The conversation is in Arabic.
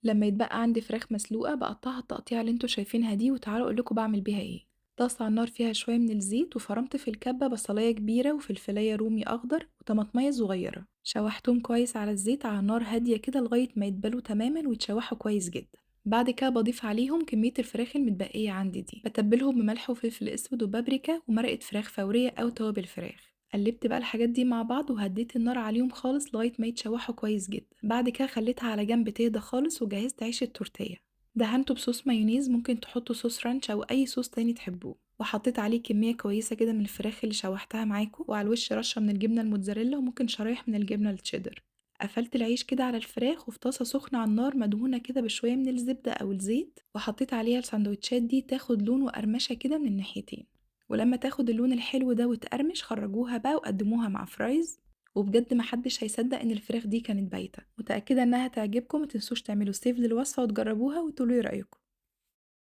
لما يتبقى عندي فراخ مسلوقة بقطعها التقطيعة اللي انتوا شايفينها دي، وتعالوا اقولكوا بعمل بيها ايه. طاسة على النار فيها شوية من الزيت، وفرمت في الكبة بصلاية كبيرة وفلفلاية رومي أخضر وطماطمية صغيرة، شوحتهم كويس على الزيت على نار هادية كده لغاية ما يتبلوا تماما ويتشوحوا كويس جدا. بعد كده بضيف عليهم كمية الفراخ المتبقية عندي دي، بتبلهم بملح وفلفل اسود وبابريكا ومرقة فراخ فورية أو توابل فراخ. قلبت بقى الحاجات دي مع بعض وهديت النار عليهم خالص لغاية ما يتشوحوا كويس جدا. بعد كده خليتها على جنب تهدى خالص وجهزت عيش التورتيه، دهنته بصوص مايونيز، ممكن تحطوا صوص رانش أو أي صوص تاني تحبوه، وحطيت عليه كمية كويسة كده من الفراخ اللي شوحتها معاكم، وعلى الوش رشة من الجبنة الموتزاريلا وممكن شرايح من الجبنة التشيدر. قفلت العيش كده على الفراخ وفي طاسة سخنة على النار مدهونة كده بشوية من الزبدة أو الزيت، وحطيت عليها السندوتشات دي تاخد لون وقرمشة كده من الناحيتين. ولما تاخد اللون الحلو ده وتقرمش خرجوها بقى وقدموها مع فرايز، وبجد محدش هيصدق ان الفراخ دي كانت بايتة. متأكدة انها تعجبكم، متنسوش تعملوا سيف للوصفة وتجربوها وتقولوا ايه رأيكم.